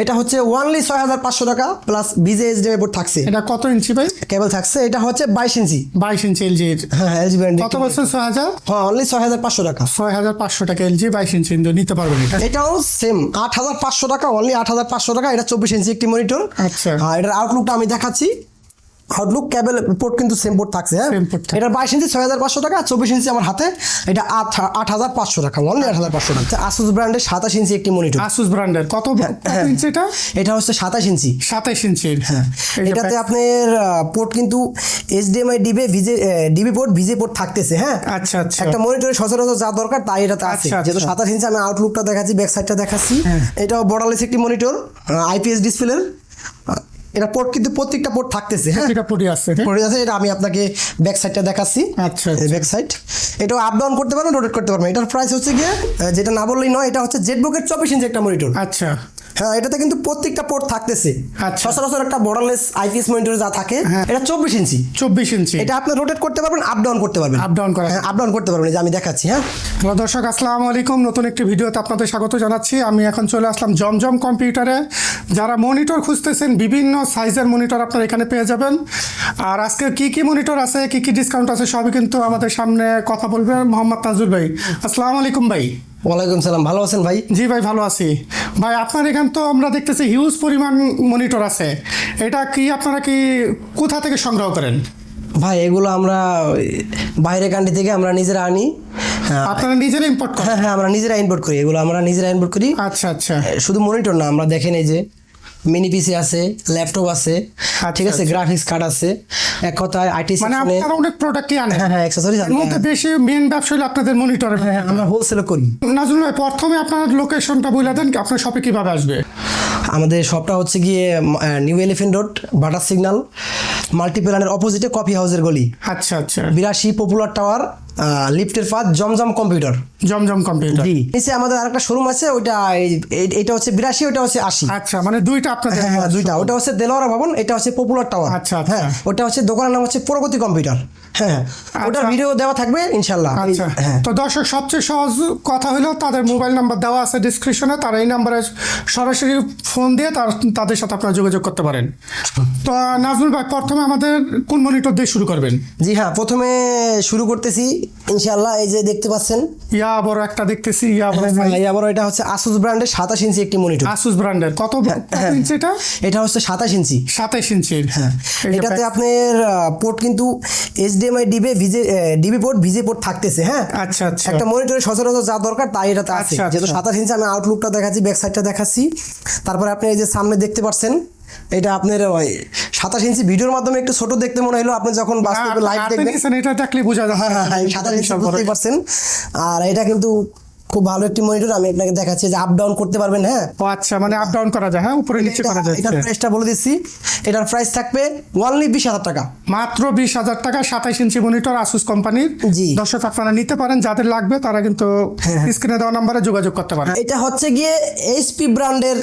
এটা হচ্ছে ওনলি 6500 টাকা প্লাস বিজে এইচডিএমআই পোর্ট থাকছে। এটা কত ইঞ্চি ভাই? কেবল থাকছে, এটা হচ্ছে 22 ইঞ্চি। 22 ইঞ্চি এলজি। হ্যাঁ এলজি ব্র্যান্ড। কত বলছেন? 6000? হ্যাঁ অনলি 6500 টাকা। 6500 টাকা এলজি 22 ইঞ্চি নিতে পারবেন এটা। এটাও সেম 8500 টাকা, অনলি 8500 টাকা। এটা 24 ইঞ্চি একটি মনিটর। আচ্ছা। হ্যাঁ এটার আউটলুকটা আমি দেখাচ্ছি। আউটলুক কেবল পোর্ট কিন্তু সেম পোর্ট থাকছে। হ্যাঁ Same port থাকছে। এটা 22 ইঞ্চি 6500 টাকা, 24 ইঞ্চি আমার হাতে এটা 8500 টাকা, অনলি 8500 টাকা। আসুস ব্র্যান্ডের 27 ইঞ্চি একটি মনিটর। আসুস ব্র্যান্ডের কত ইঞ্চি এটা? এটা হচ্ছে 27 ইঞ্চি। 27 ইঞ্চি। হ্যাঁ এটাতে আপনার পোর্ট কিন্তু এইচডিএমআই ডিবি পোর্ট ভিজে পোর্ট থাকতেছে। হ্যাঁ আচ্ছা আচ্ছা। একটা মনিটরে সচরাচর যা দরকার তাই এটাতে আছে। আচ্ছা, যেহেতু আচ্ছা। 27 ইঞ্চি, আমি আউটলুকটা দেখাচ্ছি, ব্যাক সাইডটা দেখাচ্ছি। এটাও বর্ডারলেস একটি মনিটর, আইপিএস ডিসপ্লের। এটা পোর্ট কিন্তু প্রত্যেকটা পোর্ট থাকতেছে। হ্যাঁ এটা পড়ে আছে। পড়ে আছে। এটা আমি আপনাকে ব্যাক সাইডটা দেখাচ্ছি। আচ্ছা ব্যাক সাইড এটাও আপ ডাউন করতে পারবেন, রোটেট করতে পারবেন। এটার প্রাইস হচ্ছে গিয়ে যেটা না বললেই নয়, এটা হচ্ছে জেটবুকের 24 ইঞ্চি একটা মনিটর। আচ্ছা। হ্যাঁ এটাতে কিন্তু প্রত্যেকটা পোর্ট থাকতেছে। আচ্ছা। সচরাচর একটা বর্ডারলেস আইপিএস মনিটর যা থাকে, হ্যাঁ। এটা 24 ইঞ্চি। 24 ইঞ্চি। এটা আপনি রোটেট করতে পারবেন, আপ ডাউন করতে পারবেন। আপ ডাউন করা। হ্যাঁ আপ ডাউন করতে পারবেন, এই যে আমি দেখাচ্ছি। হ্যাঁ হ্যালো দর্শক, আসসালামু আলাইকুম। নতুন একটি ভিডিওতে আপনাদের স্বাগত জানাচ্ছি। আমি এখন চলে আসলাম জমজম কম্পিউটারে। যারা মনিটর খুঁজতেছেন, বিভিন্ন সাইজের মনিটর আপনারা এখানে পেয়ে যাবেন। আর আজকে কি কি মনিটর আছে, কি কি ডিসকাউন্ট আছে, সবই কিন্তু আমাদের সামনে কথা বলবে মোহাম্মদ তাজুল ভাই। আসসালামু আলাইকুম ভাই। ওয়ালাইকুম সালাম, ভালো আছেন ভাই? জি ভাই, ভালো আছি ভাই। আপনার এখানে তো আমরা দেখতেছি হিউজ পরিমাণ মনিটর আছে। এটা কি আপনারা কি কোথা থেকে সংগ্রহ করেন? ভাই এগুলো আমরা বাইরের কান্ট্রি থেকে আমরা নিজেরা আনি। হ্যাঁ আপনারা নিজেরা ইম্পোর্ট করেন? হ্যাঁ হ্যাঁ আমরা নিজেরা ইম্পোর্ট করি, এগুলো আমরা নিজেরা ইম্পোর্ট করি। আচ্ছা আচ্ছা। শুধু মনিটর না, আমরা দেখেন এই যে মিনি পিসি আছে, ল্যাপটপ আছে, ঠিক আছে, গ্রাফিক্স কার্ড আছে। এক কথায় আইটি মানে সেকশনে আপনারা অনেক প্রোডাক্টই আনেন। হ্যাঁ হ্যাঁ অ্যাকসেসরিজ এর মধ্যে বেশি মেন ব্যবসা হলো আপনাদের মনিটর। হ্যাঁ আমরা হোলসেল করি। নাজুল ভাই, প্রথমে আপনার লোকেশনটা বলে দেন, আপনার শপে কিভাবে আসবে? আমাদের শপটা হচ্ছে গিয়ে নিউ এলিফেন্ট রোড, বাটার সিগন্যাল, মাল্টিপ্ল্যানের অপোজিটে কফি হাউসের গলি, আচ্ছা আচ্ছা। 82 পপুলার টাওয়ার, লিফটের পাঁচ, জমজম কম্পিউটার। জমজম কম্পিউটার। জি নিচে আমাদের আরেকটা শোরুম আছে, ওইটা এটা হচ্ছে 82, ওটা হচ্ছে 80। আচ্ছা, মানে দুইটা আপনাদের? হ্যাঁ হ্যাঁ দুইটা, ওটা হচ্ছে দেলোয়ারা ভবন, এটা হচ্ছে পপুলার টাওয়ার। আচ্ছা, আচ্ছা। হ্যাঁ ওটা হচ্ছে দোকানের নাম হচ্ছে প্রগতি কম্পিউটার। হ্যাঁ ওটার ভিডিও দেওয়া থাকবে ইনশাল্লাহ। আচ্ছা। হ্যাঁ তো দর্শক, সবচেয়ে সহজ কথা হলো তাদের মোবাইল নাম্বার দেওয়া আছে ডিসক্রিপশনে, তারা এই নাম্বারে সরাসরি ফোন দিয়ে তাদের সাথে আপনারা যোগাযোগ করতে পারেন। তো নাজমুল ভাই, প্রথমে আমাদের কোন মনিটর দিয়ে শুরু করবেন? জি হ্যাঁ প্রথমে শুরু করতেছি ইনশাল্লাহ। এই যে দেখতে পাচ্ছেন ইয়া বড় একটা দেখতেছি, ইয়া বড়। আবার এটা হচ্ছে আসুস ব্র্যান্ডের 27 ইঞ্চি একটি মনিটর। আসুস ব্র্যান্ডের কত ইঞ্চি এটা? এটা হচ্ছে 27 ইঞ্চি। 27 ইঞ্চির। হ্যাঁ এটাতে আপনার পোর্ট কিন্তু এইচডিএমআই ডিবি পোর্ট ভিজে পোর্ট থাকতেছে। হ্যাঁ আচ্ছা আচ্ছা। একটা মনিটরে সচরাচর যা দরকার তাই এটাতে আছে। আচ্ছা, যেহেতু আচ্ছা। 27 ইঞ্চি, আমি আউটলুকটা দেখাচ্ছি, ব্যাক সাইডটা দেখাচ্ছি। তারপরে আপনি এই যে সামনে দেখতে পাচ্ছেন, এটা আপনার 27 ইঞ্চি। ভিডিওর মাধ্যমে একটু ছোট দেখতে মনে হলো, আপনি যখন বাস্তবে লাইভ দেখবেন এটা দেখলে বোঝা যায়। হ্যাঁ হ্যাঁ 27 ইঞ্চি বুঝতেই পারছেন। আর এটা কিন্তু খুব ভালো একটি মনিটর, আমি আপনাকে দেখাচ্ছি যে আপ ডাউন করতে পারবেন। হ্যাঁ ও আচ্ছা, মানে আপ ডাউন করা যায়। হ্যাঁ উপরে নিচে করা যায়। এটার প্রাইসটা বলে দিচ্ছি, এটার প্রাইস থাকবে অনলি 20,000 টাকা। মাত্র 20,000 টাকা 27 ইঞ্চি মনিটর আসুস কোম্পানির। জি। দর্শক আপনারা নিতে পারেন, যাদের লাগবে তারা কিন্তু স্ক্রিনে দেওয়া নাম্বারে যোগাযোগ করতে পারেন। এটা হচ্ছে গিয়ে এইচপি ব্র্যান্ডের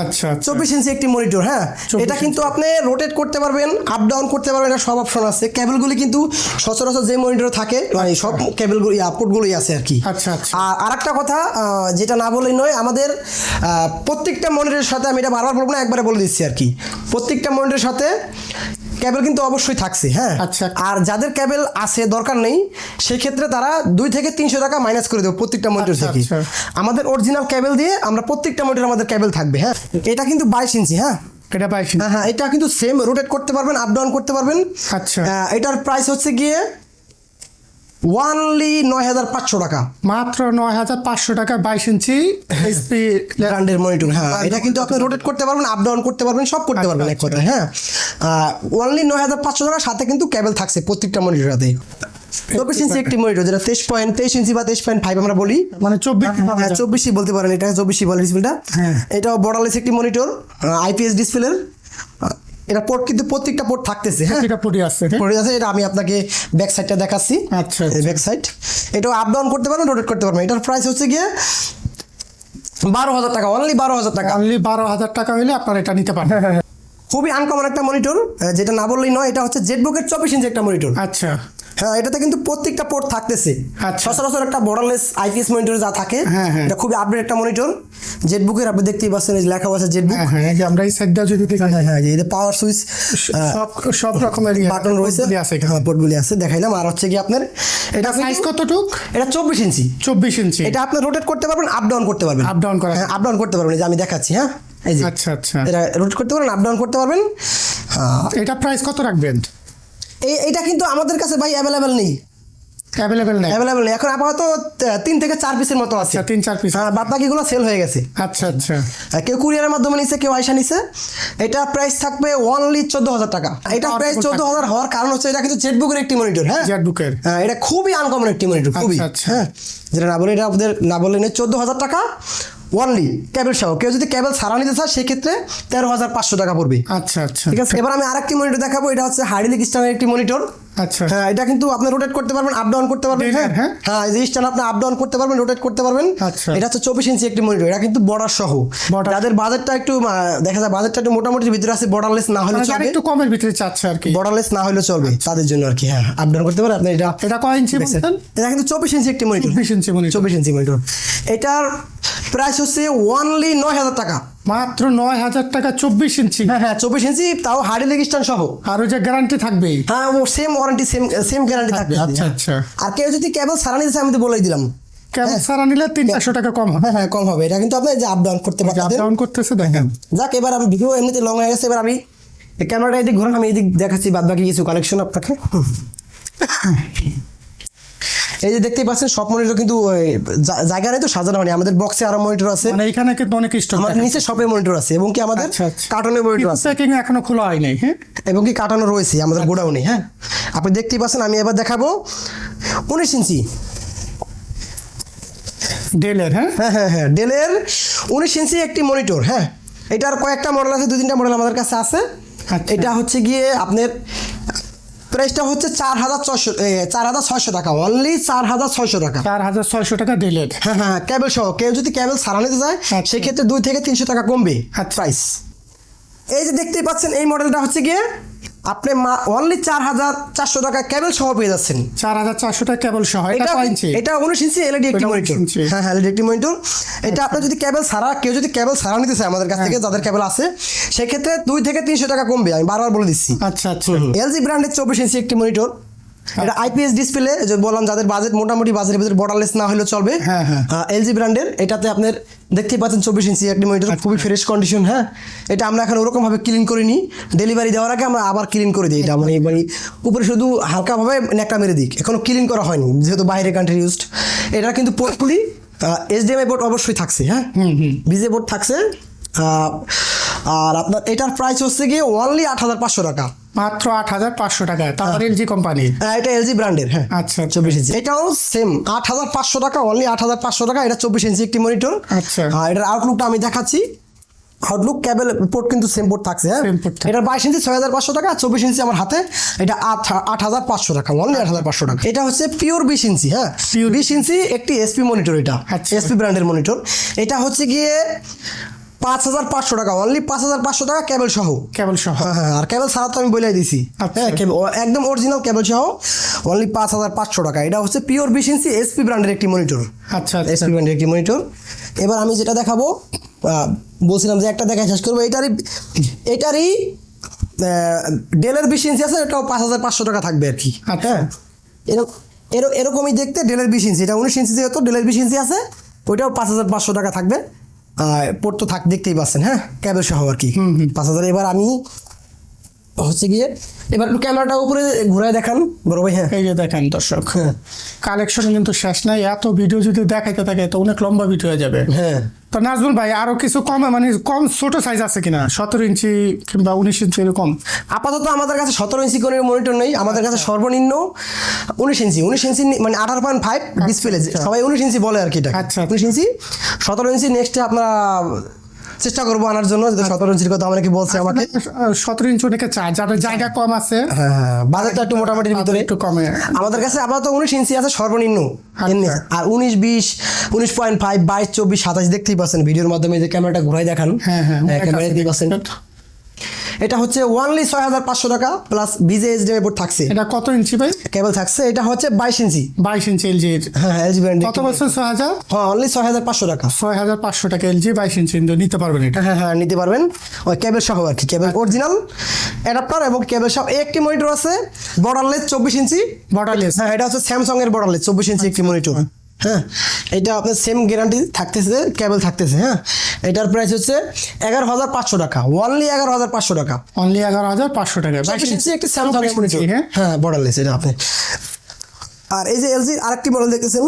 আচ্ছা 24 ইঞ্চি একটি মনিটর। হ্যাঁ 24 এটা কিন্তু আপনি রোটেট করতে পারবেন, আপ ডাউন করতে পারবেন, এটা সব অপশন আছে। কেবলগুলি কিন্তু সচরাচর যে মনিটরে থাকে মানে সব কেবলগুলি পোর্টগুলোই আছে আর কি। আচ্ছা আচ্ছা। আর আরেকটা কথা যেটা না বলেই নয়, আমাদের প্রত্যেকটা মনিটরের সাথে, আমি এটা বারবার বলবো না, একবারে বলে দিচ্ছি আর কি, প্রত্যেকটা মনিটরের সাথে কেবল কিন্তু অবশ্যই থাকছে। হ্যাঁ আচ্ছা। আর যাদের কেবল আছে দরকার নেই, সেই ক্ষেত্রে তারা 2 থেকে 300 টাকা মাইনাস করে দেবো প্রত্যেকটা মনিটর আচ্ছা, থেকে। আচ্ছা। আমাদের অরিজিনাল কেবল দিয়ে আমরা প্রত্যেকটা মনিটর আমাদের কেবল থাকবে। হ্যাঁ এটা কিন্তু 22 ইঞ্চি। হ্যাঁ এটা 22 ইঞ্চি। হ্যাঁ হ্যাঁ এটা কিন্তু সেম রোটেট করতে পারবেন, আপ ডাউন করতে পারবেন। আচ্ছা। এটার প্রাইস হচ্ছে গিয়ে অনলি 9,500 টাকা। মাত্র 9,500 টাকা 22 ইঞ্চি এইচপি ব্র্যান্ডের মনিটর। হ্যাঁ এটা কিন্তু আপনি রোটেট করতে পারবেন, আপ ডাউন করতে পারবেন, সব করতে পারবেন এক কথায়। হ্যাঁ অনলি 9,500 টাকার সাথে কিন্তু কেবল থাকছে প্রত্যেকটা মনিটরের সাথে। 24 ইঞ্চি একটি মনিটর, যেটা 23 ইঞ্চি বা 23.5 আমরা বলি, মানে 24। হ্যাঁ 24ই বলতে পারেন, এটা 24ই বলে ডিসপ্লেটা। হ্যাঁ। এটাও বর্ডারলেস একটি মনিটর, আইপিএস ডিসপ্লের। এটা পোর্ট কিন্তু প্রত্যেকটা পোর্ট থাকতেছে। হ্যাঁ এটা পড়ে আছে। পড়ে আছে। এটা আমি আপনাকে ব্যাক সাইডটা দেখাচ্ছি। আচ্ছা ব্যাক সাইড এটাও আপ ডাউন করতে পারবেন, রোটেট করতে পারবেন। এটার প্রাইস হচ্ছে গিয়ে 12,000 টাকা, অনলি 12,000 টাকা। অনলি 12,000 টাকা হলে আপনারা এটা নিতে পারেন। খুবই আনকমন একটা মনিটর, যেটা না বললেই নয়, এটা হচ্ছে জেটবুকের 24 ইঞ্চি একটা মনিটর। আচ্ছা। হ্যাঁ, এটাতে কিন্তু প্রত্যেকটা পোর্ট থাকতেছে। আচ্ছা। সচরাচর একটা বর্ডারলেস আইপিএস মনিটর যা থাকে, হ্যাঁ, হ্যাঁ। এটা খুবই আপডেট একটা মনিটর। জেটবুকের আপনি দেখতেই পাচ্ছেন, এই যে লেখা আছে জেটবুক। হ্যাঁ হ্যাঁ, এই যে আমরা এই সাইডটা যদি দেখি হ্যাঁ হ্যাঁ, এই যে পাওয়ার সুইচ সব সব রকমের বাটন রয়েছে, আছে এখানে। হ্যাঁ পোর্টগুলি আছে, দেখাইলাম। আর হচ্ছে কি আপনার এটা সাইজ কতটুক? এটা 24 ইঞ্চি। 24 ইঞ্চি। এটা আপনি রোটেট করতে পারবেন, আপ ডাউন করতে পারবেন। আপ ডাউন করা। হ্যাঁ, আপ ডাউন করতে পারবেন, এই যে আমি দেখাচ্ছি। হ্যাঁ, এই যে আচ্ছা আচ্ছা, এটা রোটেট করতে পারবেন, আপ ডাউন করতে পারবেন। এটা প্রাইস কত রাখবেন? এইটা কিন্তু আমাদের কাছে ভাই অ্যাভেলেবেল নেই, অ্যাভেলেবেল নেই। অ্যাভেলেবেল নেই এখন আপাতত। 3 থেকে 4 পিসের মতো আছে। আচ্ছা, 3-4 পিস। হ্যাঁ, বাদ বাকিগুলো সেল হয়ে গেছে। আচ্ছা আচ্ছা, কেউ কুরিয়ারের মাধ্যমে নিছে, কেউ আইসা নিছে। এটা প্রাইস থাকবে অনলি 14,000 টাকা। এটা প্রাইস 14,000 হওয়ার কারণ হচ্ছে এটা কিন্তু জেটবুকের একটি মনিটর। হ্যাঁ, জেটবুকের। হ্যাঁ, এটা খুবই আনকমন একটি মনিটর, খুবই। আচ্ছা, আচ্ছা। হ্যাঁ, যেটা না বলে, এটা আপনাদের না বলে নেই 14,000 টাকা অনলি কেবল সহ। কেউ যদি কেবল ছাড়া নিতে চায় সেক্ষেত্রে 13,500 টাকা পড়বে। আচ্ছা আচ্ছা, ঠিক আছে, এবার আমি আরেকটি মনিটর দেখাবো। এটা হচ্ছে হাইড্রোলিক স্ট্যান্ডের একটি মনিটর। আচ্ছা। হ্যাঁ, এটা কিন্তু আপনি রোটেট করতে পারবেন, আপ ডাউন করতে পারবেন। Dell-এর, হ্যাঁ হ্যাঁ? হ্যাঁ, এই যে স্ট্যান্ড আপনি আপ ডাউন করতে পারবেন, রোটেট করতে পারবেন। আচ্ছা। এটা হচ্ছে 24 ইঞ্চি একটি মনিটর। এটা কিন্তু বর্ডার সহ। Border। যাদের বাজেটটা একটু দেখা যায় বাজেটটা একটু মোটামুটি ভিতরে আছে, বর্ডারলেস না হলে মানে যারা চলবে, একটু কমের ভিতরে চাচ্ছে আর কি। বর্ডারলেস না হলে চলবে তাদের জন্য আর কি। হ্যাঁ, আপ ডাউন করতে পারেন আপনি। এটা কয় ইঞ্চি বলছেন? এটা কিন্তু 24 ইঞ্চি একটি monitor. 24 inch monitor. 24 inch monitor. এটার প্রাইস হচ্ছে অনলি 9,000 টাকা। মাত্র 9,000 টাকা 24 ইঞ্চি। হ্যাঁ হ্যাঁ, 24 ইঞ্চি, তাও হাইড্রোলিক স্ট্যান্ড সহ। আর ওই যে গ্যারান্টি থাকবেই। হ্যাঁ, ও সেম ওয়ারেন্টি, সেম গ্যারান্টি থাকবে। আচ্ছা আচ্ছা। আর কেউ যদি কেবল সারা নিতে চায়, আমি তো বলেই দিলাম। কেমন সারা নিলে 300 টাকা কম হবে। হ্যাঁ হ্যাঁ, কম হবে। এটা কিন্তু আপনি যে আপ ডাউন করতে আপ পারবেন। ডাউন করতেছে দেখেন। যাক, এবার আমি ভিডিও এমনিতে লং হয়ে গেছে, এবার আমি ক্যামেরাটা এদিক ঘোরান, আমি এদিক দেখাচ্ছি বাদ বাকি কিছু কালেকশন আপনাকে। এই যে দেখতেই পাচ্ছেন, সব মনিটর কিন্তু জায়গা নেই তো সাজানো হয়নি। আমাদের বক্সে আরো মনিটর আছে, মানে এখানে কিন্তু অনেক স্টক। আমাদের নিচে শপে মনিটর আছে, এবং কি আমাদের আচ্ছা, আচ্ছা। কার্টনের মনিটর আছে, প্যাকিং এখনো খোলা হয় নাই। হ্যাঁ, এবং কি কার্টনও রয়েছে আমাদের গোডাউনে। হ্যাঁ, আপনি দেখতেই পাচ্ছেন। আমি এবার দেখাবো 19 ইঞ্চি। ডেলের। হ্যাঁ হ্যাঁ হ্যাঁ হ্যাঁ, ডেলের 19 ইঞ্চি একটি মনিটর। হ্যাঁ, এটার কয়েকটা মডেল আছে, 2-3টা মডেল আমাদের কাছে আছে। আচ্ছা। এটা হচ্ছে গিয়ে আপনার প্রাইসটা হচ্ছে 4,600 টাকা, অনলি 4,600 টাকা। 4,600 টাকা ডেলের। হ্যাঁ হ্যাঁ, কেবল সহ। কেউ যদি কেবল সারা নিতে চায় আচ্ছা। সেক্ষেত্রে 2 থেকে 300 টাকা কমবে আচ্ছা। প্রাইস। এই যে দেখতেই পাচ্ছেন, এই মডেলটা হচ্ছে গিয়ে আপনি অনলি 4,400 টাকা কেবল সহ পেয়ে যাচ্ছেন। 4,400 টাকা কেবল সহ। এটা কয় ইঞ্চি? এটা 19 ইঞ্চি এলইডি একটি এটা 19 মনিটর। ইঞ্চি। হ্যাঁ হ্যাঁ, এলইডি একটি মনিটর। এটা আপনার যদি কেবল ছাড়া, কেউ যদি কেবল ছাড়া নিতে চায় আমাদের কাছ থেকে, যাদের কেবল আছে, সেক্ষেত্রে 2 থেকে 300 টাকা কমবে। আমি বারবার বলে দিচ্ছি। আচ্ছা আচ্ছা। এলজি ব্র্যান্ডের 24 ইঞ্চি একটি মনিটর। এটা আইপিএস ডিসপ্লে, যে বললাম যাদের বাজেট মোটামুটি বাজেটের ভিতরে বর্ডারলেস না হলেও চলবে। হ্যাঁ, হ্যাঁ। এলজি ব্র্যান্ডের। এটাতে আপনার দেখতেই পাচ্ছেন 24 ইঞ্চি একটি মনিটর, খুবই ফ্রেশ কন্ডিশন। হ্যাঁ, এটা আমরা এখন ওরকম ভাবে ক্লিন করে নিই, ডেলিভারি দেওয়ার আগে আমরা আবার ক্লিন করে দিই। এটা মানে উপরে শুধু হালকাভাবে একটা মেরে দিই, এখনো ক্লিন করা হয়নি যেহেতু বাইরে কান্ট্রি ইউজড। এটা কিন্তু পোর্টগুলি HDMI বোর্ড অবশ্যই থাকছে। হ্যাঁ, বিজে বোর্ড থাকছে। আর আপনার এটার প্রাইস হচ্ছে গিয়ে অনলি 8,500 টাকা। মাত্র 8,500 টাকা। তারপর এলজি কোম্পানি। এটা এলজি ব্র্যান্ডের। হ্যাঁ, আচ্ছা 24 ইঞ্চি। এটাও সেম 8,500 টাকা, অনলি 8,500 টাকা। এটা 24 ইঞ্চি একটি মনিটর। আচ্ছা। এটার আউটলুকটা আমি দেখাচ্ছি। আউটলুক কেবল পোর্ট কিন্তু সেম পোর্ট থাকছে। হ্যাঁ, Same port থাকছে। এটা 22 ইঞ্চি 6,500 টাকা, 24 ইঞ্চি আমার হাতে, এটা 8,500 টাকা, অনলি 8,500 টাকা। এটা হচ্ছে পিওর 20 ইঞ্চি। হ্যাঁ, Pure 20 ইঞ্চি একটি এসপি মনিটর। এটা আচ্ছা। এসপি ব্র্যান্ডের মনিটর। এটা হচ্ছে গিয়ে 5,500 টাকা, অনলি 5,500 টাকা কেবল সহ। কেবল সহ। হ্যাঁ হ্যাঁ, আর কেবল ছাড়া তো আমি বলে দিছি। আচ্ছা। হ্যাঁ, একদম অরিজিনাল কেবল সহ অনলি 5,500 টাকা। এটা হচ্ছে পিওর 20 ইঞ্চি এসপি ব্র্যান্ডের একটি মনিটর। আচ্ছা আচ্ছা। এসপি ব্র্যান্ডের একটি মনিটর। এবার আমি যেটা দেখাবো, বলছিলাম যে একটা দেখায় শেষ করবো। এটারই ডেলের 20 ইঞ্চি আছে, এটাও 5,500 টাকা থাকবে আর কি। আচ্ছা। হ্যাঁ, এরকমই দেখতে ডেলের 20 ইঞ্চি। এটা 19 ইঞ্চি যেহেতু ডেলের 20 ইঞ্চি আছে, ওইটাও 5,500 টাকা থাকবে। পোর্ট তো দেখতেই পাচ্ছেন। হ্যাঁ, ক্যাবেল সহ আর কি 5,000। এবার আমি হচ্ছে গিয়ে এবার একটু ক্যামেরাটা উপরে ঘুরায় দেখান বড় ভাই। হ্যাঁ, এই যে দেখেন দর্শক, হ্যাঁ কালেকশন কিন্তু শেষ নাই। এত ভিডিও যদি দেখাইতে থাকে তো অনেক লম্বা ভিডিও হয়ে যাবে। হ্যাঁ। তো নাজমুল ভাই, আরো কিছু কমে মানে কম ছোট সাইজ আছে কিনা? 17 ইঞ্চি কিংবা 19 ইঞ্চি এরকম? আপাতত আমাদের কাছে 17 ইঞ্চি কোণের মনিটর নেই। আমাদের কাছে সর্বনিম্ন 19 ইঞ্চি মানে 18.5 ডিসপ্লে। সবাই 19 ইঞ্চি বলে আর কি। এটা আচ্ছা। 19 ইঞ্চি 17 ইঞ্চি নেক্সটে আপনারা চেষ্টা করবো আনার জন্য। 17 ইঞ্চির কথা অনেকে বলছে আমাকে। 17 ইঞ্চি অনেকে চায়, যাদের জায়গা কম আছে। হ্যাঁ হ্যাঁ, বাজেটটা একটু মোটামুটির ভিতরে একটু কমে। আমাদের কাছে আপাতত 19 ইঞ্চি আছে সর্বনিম্ন। আর 19, 20, 19.5, 22, 24, 27 দেখতেই পাচ্ছেন ভিডিওর মাধ্যমে। যে ক্যামেরাটা ঘুরাই দেখান। হ্যাঁ হ্যাঁ, ক্যামেরা দেখতেই পাচ্ছেন। এটা হচ্ছে ওনলি 6500 টাকা প্লাস বিজে এইচডিএমআই পোর্ট থাকছে। এটা কত ইঞ্চি ভাই? কেবল থাকছে, এটা হচ্ছে 22 ইঞ্চি। 22 ইঞ্চি এলজি। হ্যাঁ এলজি ব্র্যান্ড। কত বছর? 6000। হ্যাঁ অনলি 6500 টাকা। 6500 টাকা এলজি 22 ইঞ্চি নিতে পারবেন এটা। হ্যাঁ নিতে পারবেন, ওই কেবল সহ আর কি, কেবল অরিজিনাল অ্যাডাপ্টার এবং কেবল সহ। একটি মনিটর আছে বর্ডারলেস 24 ইঞ্চি। বর্ডারলেস। হ্যাঁ এটা হচ্ছে স্যামসাং এর বর্ডারলেস 24 ইঞ্চি একটি মনিটর। হ্যাঁ এটা আপনার সেম গ্যারান্টি থাকতেছে, কেবল থাকতেছে। হ্যাঁ এটার প্রাইস হচ্ছে 11500 টাকা, অনলি 11500 টাকা। অনলি 11500 টাকা 22 ইঞ্চি একটি স্যামসাং এর মনিটর। হ্যাঁ বর্ডারলেস এটা আপনি। আর এই যে এলজি আরেকটি মডেল দেখতেছেন,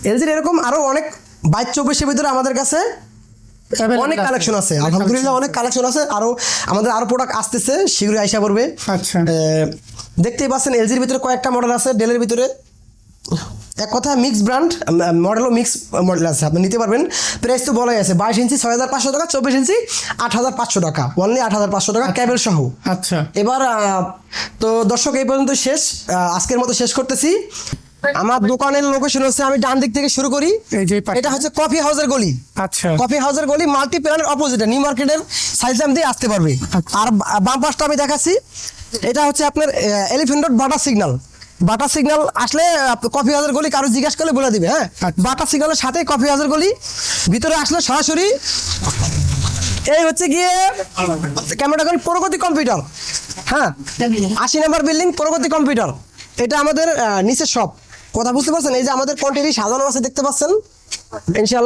এলজির এরকম আরো অনেক 22-24 ভিতরে আমাদের কাছে অনেক কালেকশন আছে, আলহামদুলিল্লাহ অনেক কালেকশন আছে। আরো আমাদের আরো প্রোডাক্ট আসতেছে, শীঘ্রই আইসা পড়বে। আচ্ছা দেখতেই পাচ্ছেন এলজির ভিতরে কয়েকটা মডেল আছে, ডেলের ভিতরে এক কথা মিক্স ব্র্যান্ড মডেলও মিক্স মডেল আছে, আপনি নিতে পারবেন। প্রাইস তো বলাই আছে 22 ইঞ্চি 6500 টাকা, 24 ইঞ্চি 8500 টাকা, অনলি 8500 টাকা কেবল সহ। আচ্ছা এবার তো দর্শক এই পর্যন্ত শেষ, আজকের মতো শেষ করতেছি। আমার দোকানের লোকেশন হচ্ছে, আমি ডান দিক থেকে শুরু করি, এই যে এটা হচ্ছে কফি হাউসের গলি। আচ্ছা কফি হাউসের গলি মাল্টি প্ল্যানের অপোজিটে নিউ মার্কেটের সাইজাম দিয়ে আসতে পারবে। আর বাম পাশটা আমি দেখাচ্ছি, এটা হচ্ছে আপনার এলিফ্যান্ট রোড বাটা সিগন্যাল। বাটা সিগন্যাল আসলে কফি হাউসের গলি কারো জিজ্ঞাসা করলে বলে দিবে। হ্যাঁ বাটা সিগন্যালের সাথে কফি হাউসের গলি, ভিতরে আসলে সরাসরি এই হচ্ছে গিয়ে ক্যামেরা প্রগতি কম্পিউটার। হ্যাঁ 80 নম্বর বিল্ডিং প্রগতি কম্পিউটার, এটা আমাদের নিচের শপ। কথা বুঝতে পারছেন? এই যে আমাদের কোয়ান্টিটি সাজানো আছে দেখতে পাচ্ছেন ইনশাআল্লাহ।